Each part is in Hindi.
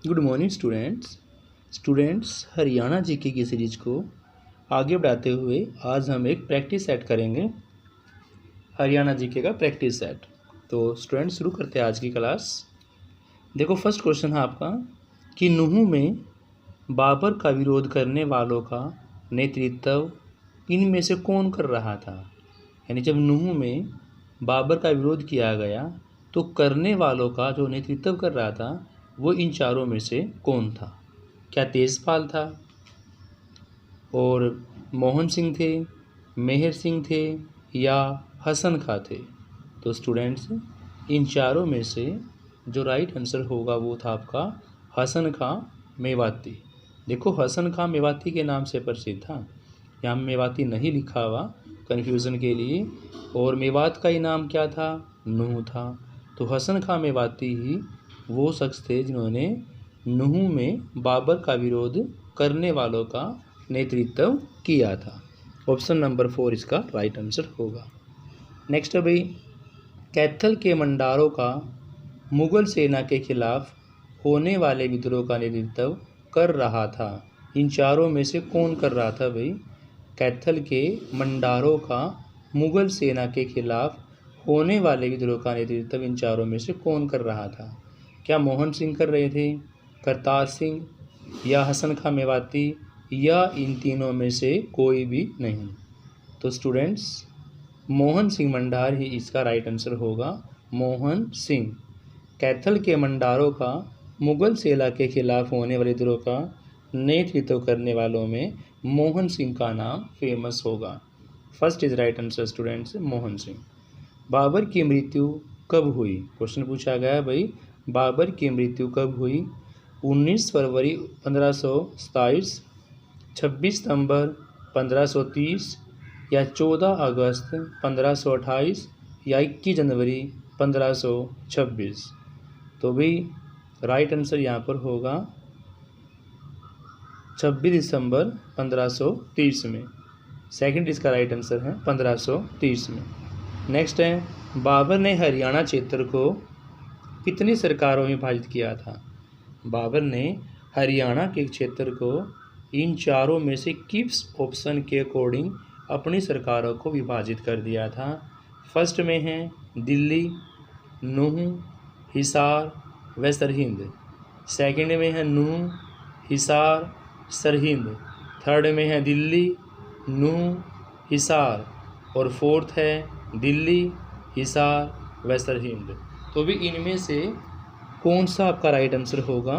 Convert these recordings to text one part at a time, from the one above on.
Good morning students Haryana GK की सीरीज को आगे बढ़ाते हुए आज हम एक प्रैक्टिस सेट करेंगे। हरियाणा जीके का प्रैक्टिस सेट। तो स्टूडेंट्स शुरू करते हैं आज की क्लास। देखो फर्स्ट क्वेश्चन है आपका कि नूह में बाबर का विरोध करने वालों का नेतृत्व इनमें से कौन कर रहा था। यानी जब नूह में बाबर का विरोध किया गया तो करने वालों का जो नेतृत्व कर रहा था वो इन चारों में से कौन था। क्या तेजपाल था, और मोहन सिंह थे, मेहर सिंह थे या हसन खां थे। तो स्टूडेंट्स इन चारों में से जो राइट आंसर होगा वो था आपका हसन खां मेवाती। देखो हसन खां मेवाती के नाम से प्रसिद्ध था, यहाँ मेवाती नहीं लिखा हुआ कन्फ्यूज़न के लिए। और मेवात का इनाम क्या था, नूह था। तो हसन खां मेवाती ही वो शख्स थे जिन्होंने नूह में बाबर का विरोध करने वालों का नेतृत्व किया था। ऑप्शन नंबर 4 इसका राइट आंसर होगा। नेक्स्ट है भाई, कैथल के मंडारों का मुगल सेना के खिलाफ होने वाले विद्रोह का नेतृत्व कर रहा था। इन चारों में से कौन कर रहा था भाई। कैथल के मंडारों का मुगल सेना के खिलाफ होने वाले विद्रोह का नेतृत्व इन चारों में से कौन कर रहा था। क्या मोहन सिंह कर रहे थे, करतार सिंह या हसन खां मेवाती या इन तीनों में से कोई भी नहीं। तो स्टूडेंट्स मोहन सिंह मंडार ही इसका राइट आंसर होगा। मोहन सिंह। कैथल के मंडारों का मुगल सेना के खिलाफ होने वाले विद्रोह का नेतृत्व करने वालों में मोहन सिंह का नाम फेमस होगा। First is right answer students, Mohan Singh. Babar की मृत्यु कब हुई। क्वेश्चन पूछा गया भाई बाबर की मृत्यु कब हुई। 19 फरवरी 1527, 26 सितंबर 1530 या 14 अगस्त 1528 या 21 जनवरी 1526। तो भाई राइट आंसर यहाँ पर होगा 26 दिसंबर 1530 में। सेकंड इसका राइट आंसर है 1530 में। नेक्स्ट है, बाबर ने हरियाणा क्षेत्र को कितनी सरकारों में विभाजित किया था। बाबर ने हरियाणा के क्षेत्र को इन चारों में से किस ऑप्शन के अकॉर्डिंग अपनी सरकारों को विभाजित कर दिया था। फर्स्ट में है दिल्ली, नूह, हिसार व सरहिंद। सेकंड में है नूह, हिसार, सरहिंद। थर्ड में है दिल्ली, नूह, हिसार और फोर्थ है दिल्ली, हिसार व सरहिंद। तो भी इनमें से कौन सा आपका राइट आंसर होगा।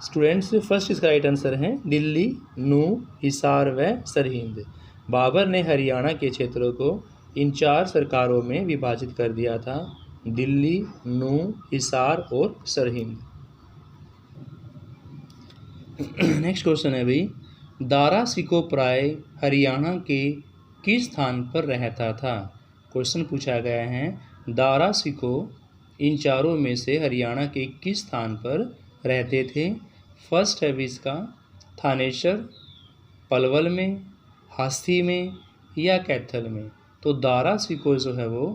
स्टूडेंट्स फर्स्ट इसका राइट आंसर है दिल्ली, नूह, हिसार व सरहिंद। बाबर ने हरियाणा के क्षेत्रों को इन चार सरकारों में विभाजित कर दिया था, दिल्ली, नूह, हिसार और सरहिंद। नेक्स्ट क्वेश्चन है भाई, दारा सिको प्राय हरियाणा के किस स्थान पर रहता था। क्वेश्चन पूछा गया है दारा सिको इन चारों में से हरियाणा के किस स्थान पर रहते थे। फर्स्ट है भी इसका थानेसर, पलवल में, हास्ती में या कैथल में। तो दारा सिको जो है वो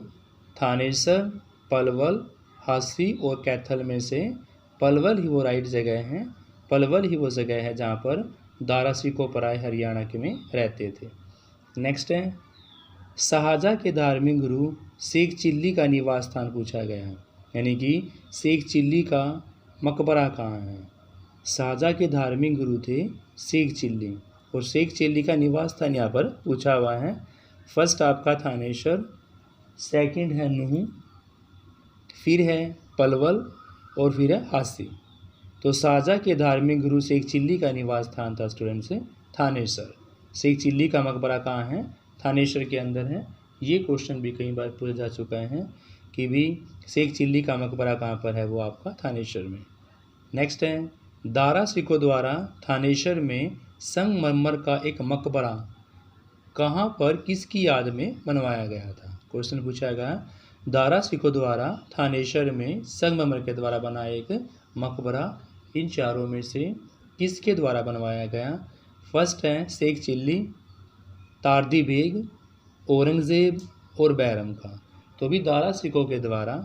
थानेसर, पलवल, हास्ती और कैथल में से पलवल ही वो राइट जगह है। पलवल ही वो जगह है जहाँ पर दारा सिको प्राय हरियाणा के में रहते थे। नेक्स्ट है, शाहजहाँ के धार्मिक गुरु शेख चिल्ली का निवास स्थान पूछा गया है। यानी कि शेख चिल्ली का मकबरा कहाँ है। शाहजहाँ के धार्मिक गुरु थे शेख चिल्ली, और शेख चिल्ली का निवास स्थान यहाँ पर पूछा हुआ है। फर्स्ट आपका थानेश्वर, सेकंड है नूह, फिर है पलवल और फिर है हास्ती। तो शाहजहाँ के धार्मिक गुरु शेख चिल्ली का निवास स्थान था स्टूडेंट से थानेश्वर। शेख चिल्ली का मकबरा कहाँ है, थानेश्वर के अंदर है। ये क्वेश्चन भी कई बार पूछा जा चुका है कि भी शेख चिल्ली का मकबरा कहाँ पर है, वो आपका थानेश्वर में। नेक्स्ट है, दारा सिको द्वारा थानेश्वर में संगमरमर का एक मकबरा कहाँ पर किसकी याद में बनवाया गया था। क्वेश्चन पूछा गया दारा सिको द्वारा थानेश्वर में संगमरमर के द्वारा बना एक मकबरा इन चारों में से किसके द्वारा बनवाया गया। फर्स्ट है शेख चिल्ली, तारदी बेग, औरंगज़ेब और बैरम का। तो भी दारा सिको के द्वारा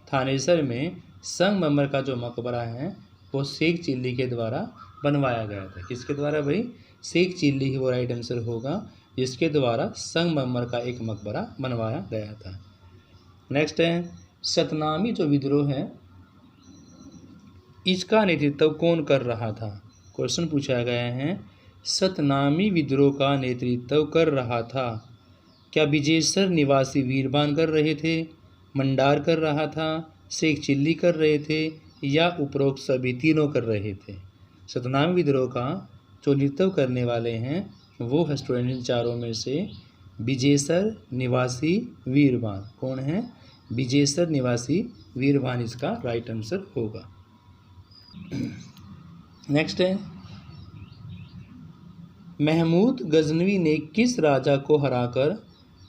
थानेसर में संगमरमर का जो मकबरा है वो शेख चिल्ली के द्वारा बनवाया गया था। किसके द्वारा भाई? शेख चिल्ली ही वो राइट आंसर होगा, जिसके द्वारा संगमरमर का एक मकबरा बनवाया गया था। नेक्स्ट है सतनामी जो विद्रोह है इसका नेतृत्व कौन कर रहा था? क्वेश्चन पूछा गया है सतनामी विद्रोह का नेतृत्व कर रहा था। क्या विजेसर निवासी वीरबान कर रहे थे, मंडार कर रहा था, शेख चिल्ली कर रहे थे या उपरोक्त सभी तीनों कर रहे थे? सतनामी विद्रोह का जो नेतृत्व करने वाले हैं वो है स्टूडेंट इन चारों में से विजेसर निवासी वीरबान। कौन है? विजेसर निवासी वीरबान इसका राइट आंसर होगा। नेक्स्ट है महमूद गजनवी ने किस राजा को हराकर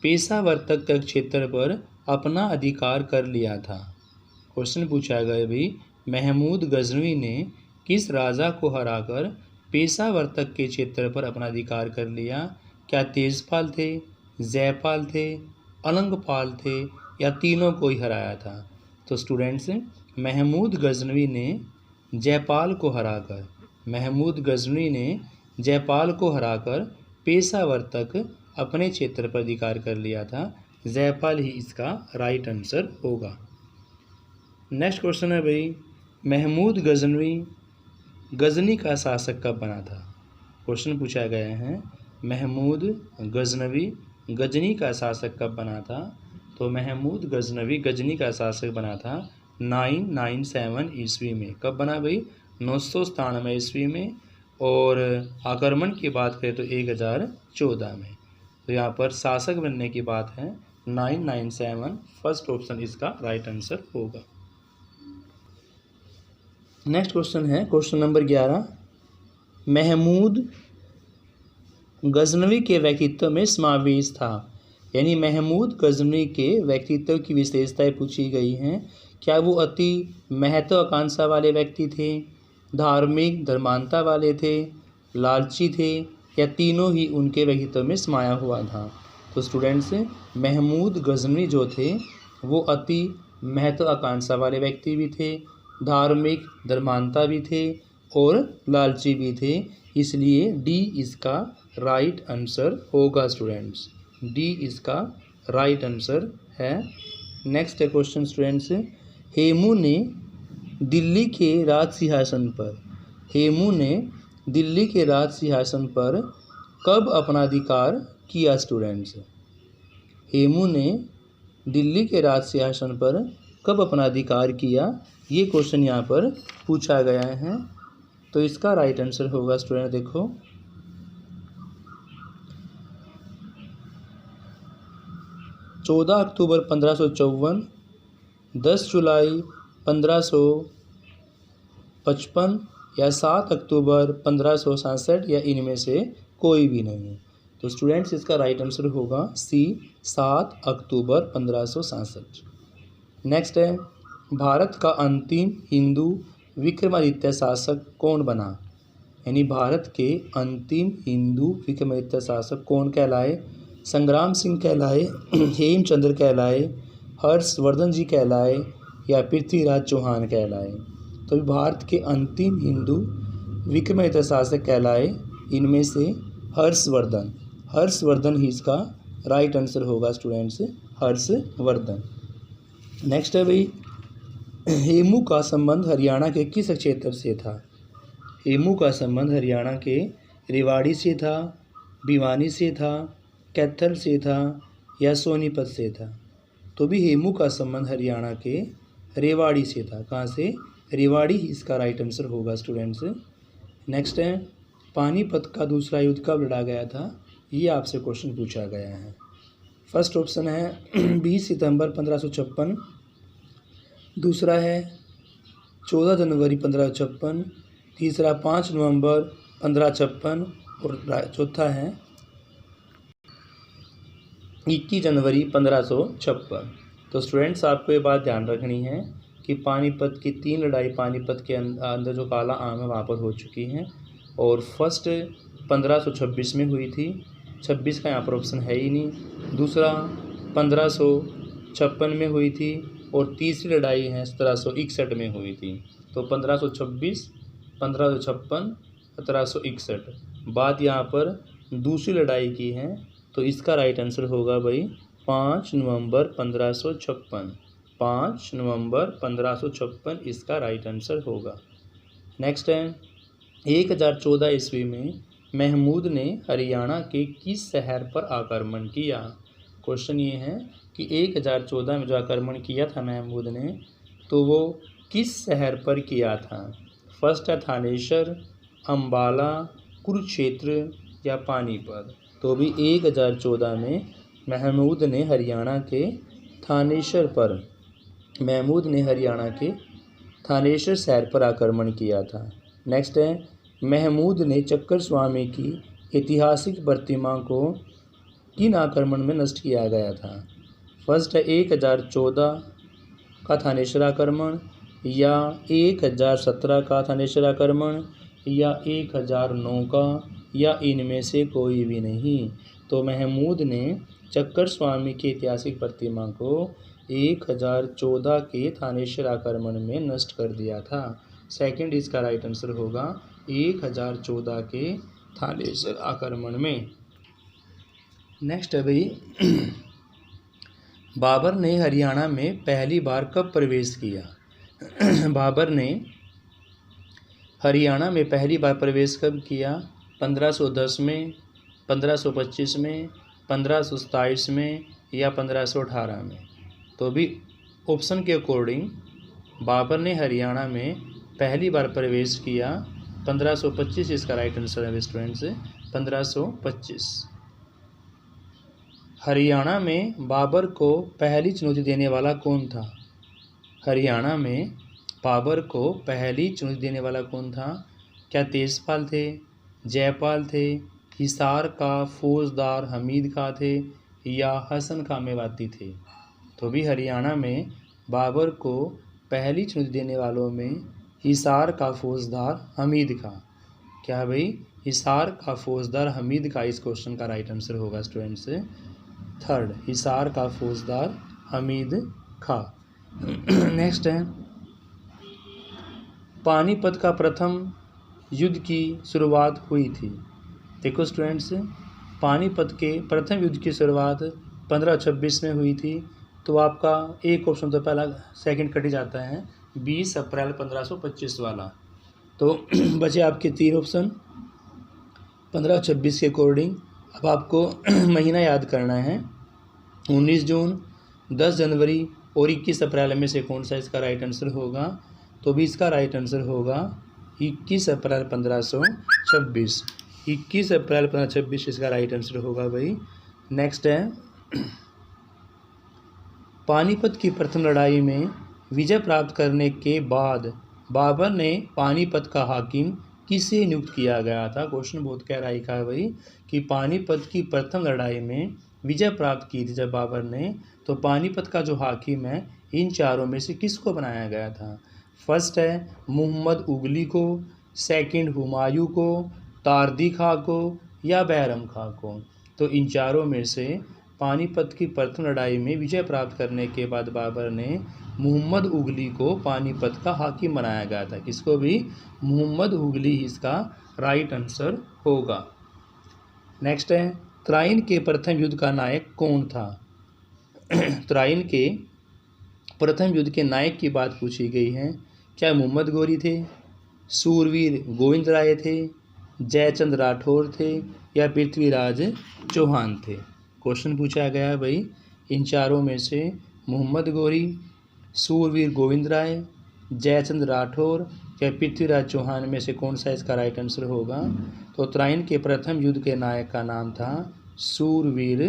पेशावर तक के क्षेत्र पर अपना अधिकार कर लिया था? क्वेश्चन पूछा गया भाई महमूद गजनवी ने किस राजा को हराकर पेशावर तक के क्षेत्र पर अपना अधिकार कर लिया? क्या तेजपाल थे, जयपाल थे, अलंगपाल थे या तीनों को ही हराया था? तो स्टूडेंट्स महमूद गजनवी ने जयपाल को हराकर जयपाल को हराकर पेशावर तक अपने क्षेत्र पर अधिकार कर लिया था। जयपाल ही इसका राइट आंसर होगा। नेक्स्ट क्वेश्चन है भाई महमूद गजनवी गजनी का शासक कब बना था? क्वेश्चन पूछा गया है महमूद गजनवी गजनी का शासक कब बना था? तो महमूद गजनवी गजनी का शासक बना था 997 ईस्वी में। कब बना भाई? 997 ईस्वी में। और आक्रमण की बात करें तो 1014 में। तो यहाँ पर शासक बनने की बात है 997। फर्स्ट ऑप्शन इसका राइट आंसर होगा। नेक्स्ट क्वेश्चन है क्वेश्चन नंबर 11। महमूद गजनवी के व्यक्तित्व में समावेश था, यानी महमूद गजनवी के व्यक्तित्व की विशेषताएं पूछी गई हैं। क्या वो अति महत्वाकांक्षा वाले व्यक्ति थे, धार्मिक धर्मांता वाले थे, लालची थे या तीनों ही उनके व्यक्तित्व में समाया हुआ था? तो स्टूडेंट्स महमूद गजनवी जो थे वो अति महत्वाकांक्षा वाले व्यक्ति भी थे, धार्मिक धर्मांता भी थे और लालची भी थे, इसलिए डी इसका राइट आंसर होगा। स्टूडेंट्स डी इसका राइट आंसर है। नेक्स्ट है क्वेश्चन स्टूडेंट्स हेमू ने दिल्ली के राज सिंहासन पर कब अपना अधिकार किया? स्टूडेंट्स हेमू ने दिल्ली के राज सिंहासन पर कब अपना अधिकार किया, ये क्वेश्चन यहाँ पर पूछा गया है। तो इसका राइट आंसर होगा स्टूडेंट देखो 14 अक्टूबर 1554, 10 जुलाई 1555 या 7 अक्टूबर 1567 या इनमें से कोई भी नहीं। तो स्टूडेंट्स इसका राइट आंसर होगा सी 7 अक्टूबर 1567। नेक्स्ट है भारत का अंतिम हिंदू विक्रमादित्य शासक कौन बना? यानी भारत के अंतिम हिंदू विक्रमादित्य शासक कौन कहलाए? संग्राम सिंह कहलाए, हेमचंद्र कहलाए, हर्षवर्धन जी कहलाए या पृथ्वीराज चौहान कहलाए? तो भारत के अंतिम हिंदू विक्रमादित्य शासक कहलाए इनमें से हर्षवर्धन ही इसका राइट आंसर होगा स्टूडेंट्स, हर्षवर्धन। नेक्स्ट है भाई हेमू का संबंध हरियाणा के किस क्षेत्र से था? हेमू का संबंध हरियाणा के रेवाड़ी से था, भिवानी से था, कैथल से था या सोनीपत से था? तो भी हेमू का संबंध हरियाणा के रेवाड़ी से था। कहाँ से? रेवाड़ी ही इसका राइट आंसर होगा स्टूडेंट्स। नेक्स्ट है पानीपत का दूसरा युद्ध कब लड़ा गया था? ये आपसे क्वेश्चन पूछा गया है। फर्स्ट ऑप्शन है 20 सितंबर 1556, दूसरा है 14 जनवरी 1556, तीसरा 5 नवंबर 1556 और चौथा है 21 जनवरी 1556। तो स्टूडेंट्स आपको ये बात ध्यान रखनी है कि पानीपत की 3 लड़ाई पानीपत के अंदर जो काला आम है वहाँ पर हो चुकी हैं और फर्स्ट 1526 में हुई थी, 26 का यहाँ पर ऑप्शन है ही नहीं। दूसरा 1556 में हुई थी और तीसरी लड़ाई है 1761 में हुई थी। तो 1526, 1556, 1761। बात यहाँ पर दूसरी लड़ाई की है, तो इसका राइट आंसर होगा भाई 5 नवंबर 1556। 5 नवंबर 1556 इसका राइट आंसर होगा। नेक्स्ट है 1014 ईस्वी में महमूद ने हरियाणा के किस शहर पर आक्रमण किया। क्वेश्चन ये है कि 1014 में जो आक्रमण किया था महमूद ने, तो वो किस शहर पर किया था। फर्स्ट है थानेसर, अम्बाला, कुरुक्षेत्र या पानीपत। तो भी 1014 में महमूद ने हरियाणा के थानेसर पर थानेसर शहर पर आक्रमण किया था। नेक्स्ट है महमूद ने चक्कर स्वामी की ऐतिहासिक प्रतिमा को किन आक्रमण में नष्ट किया गया था। फर्स्ट है 1014 का थानेसर आक्रमण, या 1017 का थानेसर आक्रमण, या 1009 का, या इनमें से कोई भी नहीं। तो महमूद ने चक्कर स्वामी की ऐतिहासिक प्रतिमा को 1014 के थानेसर आक्रमण में नष्ट कर दिया था। सेकंड इसका राइट आंसर होगा 1014 के थानेसर आक्रमण में। नेक्स्ट है भाई बाबर ने हरियाणा में पहली बार कब प्रवेश किया। बाबर ने हरियाणा में पहली बार प्रवेश कब किया। 1510 में, 1525 में, 1527 में या 1518 में। तो भी ऑप्शन के अकॉर्डिंग बाबर ने हरियाणा में पहली बार प्रवेश किया 1525 इसका राइट आंसर है स्टूडेंट्स। 1525। हरियाणा में बाबर को पहली चुनौती देने वाला कौन था। हरियाणा में बाबर को पहली चुनौती देने वाला कौन था। क्या तेजपाल थे, जयपाल थे, हिसार का फौजदार हमीद खां थे, या हसन खां मेवाती थे। तो भी हरियाणा में बाबर को पहली चुनौती देने वालों में हिसार का फौजदार हमीद खां। क्या भाई हिसार का फौजदार हमीद खां इस क्वेश्चन का राइट आंसर होगा स्टूडेंट्स। थर्ड हिसार का फौजदार हमीद खां। नेक्स्ट है पानीपत का प्रथम युद्ध की शुरुआत हुई थी। देखो स्टूडेंट्स पानीपत के प्रथम युद्ध की शुरुआत 1526 में हुई थी। तो आपका एक ऑप्शन तो पहला सेकंड कट ही जाता है, 20 अप्रैल 1525 वाला। तो बचे आपके तीन ऑप्शन 1526 के अकॉर्डिंग। अब आपको महीना याद करना है, 19 जून, 10 जनवरी और 21 अप्रैल में से कौन सा इसका राइट आंसर होगा। तो भी इसका राइट आंसर होगा 21 अप्रैल 1526। 21 अप्रैल 1526 इसका राइट आंसर होगा भाई। नेक्स्ट है पानीपत की प्रथम लड़ाई में विजय प्राप्त करने के बाद बाबर ने पानीपत का हाकिम किसे नियुक्त किया गया था। क्वेश्चन बहुत गहराई का है भाई कि पानीपत की प्रथम लड़ाई में विजय प्राप्त की थी जब बाबर ने, तो पानीपत का जो हाकिम है इन चारों में से किसको बनाया गया था। फर्स्ट है मोहम्मद उगली को, सेकंड हुमायूं को, तारदी खां को, या बैरम खां को। तो इन चारों में से पानीपत की प्रथम लड़ाई में विजय प्राप्त करने के बाद बाबर ने मोहम्मद उगली को पानीपत का हाकिम बनाया गया था। किसको भी, मोहम्मद उगली इसका राइट आंसर होगा। नेक्स्ट है तराइन के प्रथम युद्ध का नायक कौन था। तराइन के प्रथम युद्ध के नायक की बात पूछी गई है। क्या मोहम्मद गौरी थे, सूरवीर गोविंद राय थे, जयचंद राठौर थे, या पृथ्वीराज चौहान थे। क्वेश्चन पूछा गया है भाई इन चारों में से मोहम्मद गौरी, सूरवीर गोविंद राय, जयचंद राठौर या पृथ्वीराज चौहान में से कौन सा इसका राइट आंसर होगा। तो तराइन के प्रथम युद्ध के नायक का नाम था सूरवीर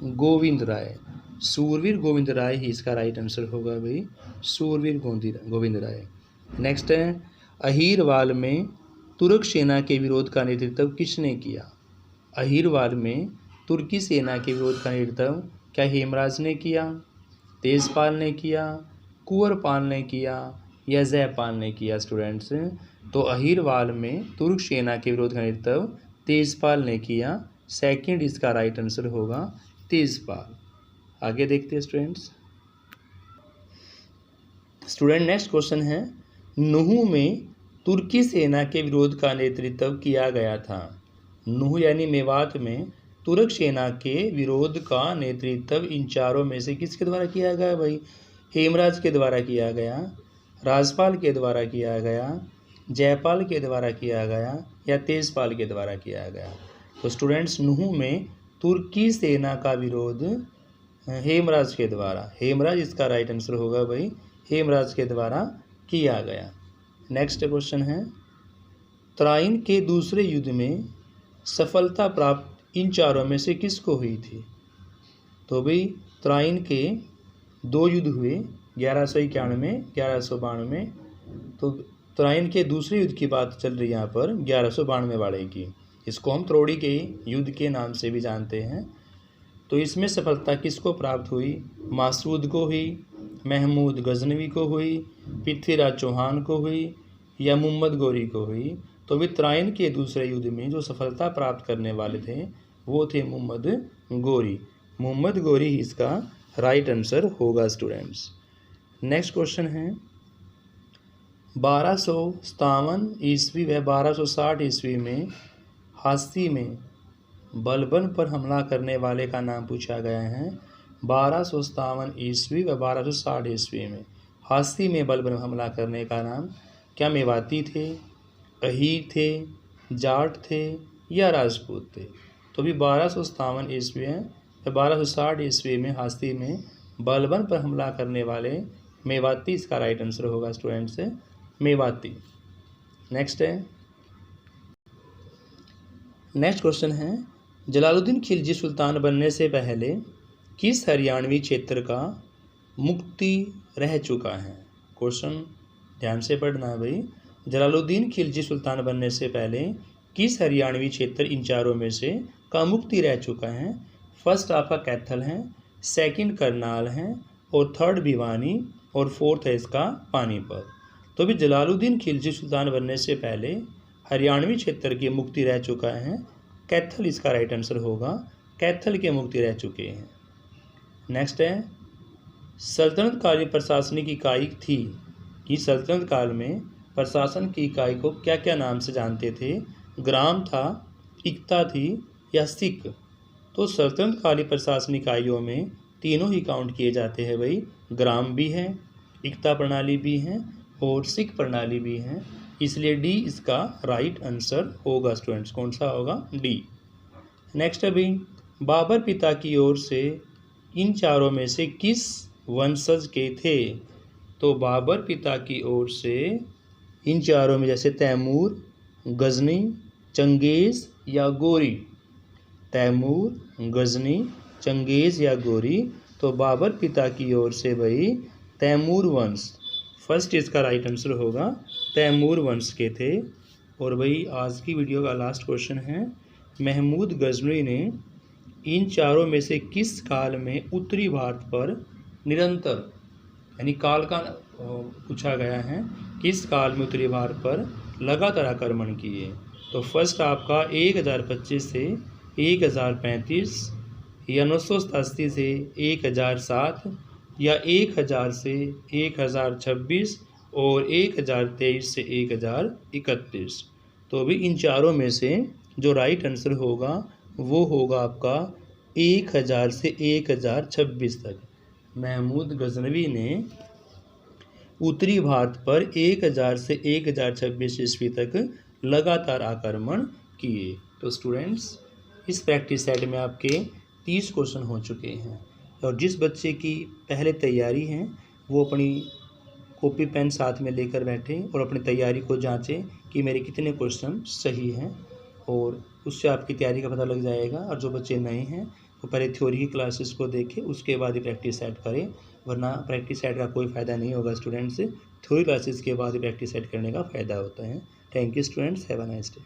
गोविंद राय। सूरवीर गोविंद राय ही इसका राइट आंसर होगा भाई, सूरवीर गोविंद राय। नेक्स्ट है अहीरवाल में तुर्क सेना के विरोध का नेतृत्व किसने किया। अहीरवाल में तुर्की सेना के विरोध का नेतृत्व क्या हेमराज ने किया, तेजपाल ने किया, कुंवरपाल ने किया, या जयपाल ने किया। स्टूडेंट्स तो अहीरवाल में तुर्क सेना के विरोध का नेतृत्व तेजपाल ने किया। सेकंड इसका राइट आंसर होगा तेजपाल। आगे देखते हैं स्टूडेंट्स। स्टूडेंट नेक्स्ट क्वेश्चन है, नूह में तुर्की सेना के विरोध का नेतृत्व किया गया था। नूह यानी मेवात में तुर्क सेना के विरोध का नेतृत्व इन चारों में से किसके द्वारा किया गया भाई? हेमराज के द्वारा किया गया, राजपाल के द्वारा किया गया, जयपाल के द्वारा किया गया या तेजपाल के द्वारा किया गया। तो स्टूडेंट्स, नूह में तुर्की सेना का विरोध हेमराज के द्वारा, हेमराज इसका राइट आंसर होगा भाई, हेमराज के द्वारा किया गया। नेक्स्ट क्वेश्चन है, त्राइन के दूसरे युद्ध में सफलता प्राप्त इन चारों में से किसको हुई थी? तो भाई त्राइन के 2 युद्ध हुए, 1191, 1192। तो त्राइन के दूसरे युद्ध की बात चल रही है यहाँ पर 1192 वाले की। इसको हम त्रोड़ी के युद्ध के नाम से भी जानते हैं। तो इसमें सफलता किसको प्राप्त हुई? मासूद को हुई, महमूद गजनवी को हुई, पृथ्वीराज चौहान को हुई या मोहम्मद गौरी को हुई? तो भी त्राइन के दूसरे युद्ध में जो सफलता प्राप्त करने वाले थे वो थे मोहम्मद गौरी। मोहम्मद गौरी ही इसका राइट आंसर होगा स्टूडेंट्स। नेक्स्ट क्वेश्चन है, 1257 ईस्वी व 1260 ईस्वी में हास्ती में बलबन पर हमला करने वाले का नाम पूछा गया है। 1257 ईस्वी व 1260 ईस्वी में हास्ती में बलबन पर हमला करने का नाम क्या मेवाती थे, अहीर थे, जाट थे या राजपूत थे? तो भी 1257 ईस्वी है, 1260 ईस्वी में हास्ती में बलबन पर हमला करने वाले मेवाती इसका राइट आंसर होगा स्टूडेंट से, मेवाती। नेक्स्ट क्वेश्चन है, जलालुद्दीन खिलजी सुल्तान बनने से पहले किस हरियाणवी क्षेत्र का मुक्ति रह चुका है? क्वेश्चन ध्यान से पढ़ना है भाई। जलालुद्दीन खिलजी सुल्तान बनने से पहले किस हरियाणवी क्षेत्र इन चारों में से का मुक्ति रह चुका है? फर्स्ट आपका कैथल है, सेकंड करनाल है और थर्ड भिवानी और फोर्थ है इसका पानीपत। तो भी जलालुद्दीन खिलजी सुल्तान बनने से पहले हरियाणवी क्षेत्र की मुक्ति रह चुका है, कैथल इसका राइट आंसर होगा, कैथल के मुक्ति रह चुके हैं। नेक्स्ट है, सल्तनत काल में प्रशासनिक इकाई थी कि सल्तनत काल में प्रशासन की इकाई को क्या क्या नाम से जानते थे? ग्राम था, इक्ता थी या सिख? तो सल्तनत काली प्रशासनिक इकाइयों में तीनों ही काउंट किए जाते हैं भाई, ग्राम भी है, इक्ता प्रणाली भी है और सिख प्रणाली भी है, इसलिए डी इसका राइट आंसर होगा स्टूडेंट्स। कौन सा होगा? डी। नेक्स्ट है भाई, बाबर पिता की ओर से इन चारों में से किस वंशज के थे? तो बाबर पिता की ओर से इन चारों में जैसे तैमूर, गजनी, चंगेज़ या गोरी, तैमूर, गजनी, चंगेज़ या गोरी। तो बाबर पिता की ओर से भाई तैमूर वंश, फर्स्ट इसका राइट आंसर होगा, तैमूर वंश के थे। और भाई आज की वीडियो का लास्ट क्वेश्चन है, महमूद गजनवी ने इन चारों में से किस काल में उत्तरी भारत पर निरंतर, यानी काल का पूछा गया है, किस काल में उत्तरी भारत पर लगातार आक्रमण किए? तो फर्स्ट आपका 1025 से 1035 या 987 से 1007 या 1000 से 1026 और 1023 से 1031। तो भी इन चारों में से जो राइट आंसर होगा वो होगा आपका 1000 से 1026 तक। महमूद गजनवी ने उत्तरी भारत पर 1000 से 1026 ईस्वी तक लगातार आक्रमण किए। तो स्टूडेंट्स, इस प्रैक्टिस सेट में आपके 30 क्वेश्चन हो चुके हैं और जिस बच्चे की पहले तैयारी है वो अपनी कॉपी पेन साथ में लेकर बैठे और अपनी तैयारी को जांचें कि मेरे कितने क्वेश्चन सही हैं, और उससे आपकी तैयारी का पता लग जाएगा। और जो बच्चे नए हैं वो पहले थ्योरी की क्लासेस को देखें, उसके बाद ही प्रैक्टिस सेट करें, वरना प्रैक्टिस सेट का कोई फ़ायदा नहीं होगा स्टूडेंट्स। थ्योरी क्लासेस के बाद ही प्रैक्टिस सेट करने का फ़ायदा होता है। Thank you students, have a nice day.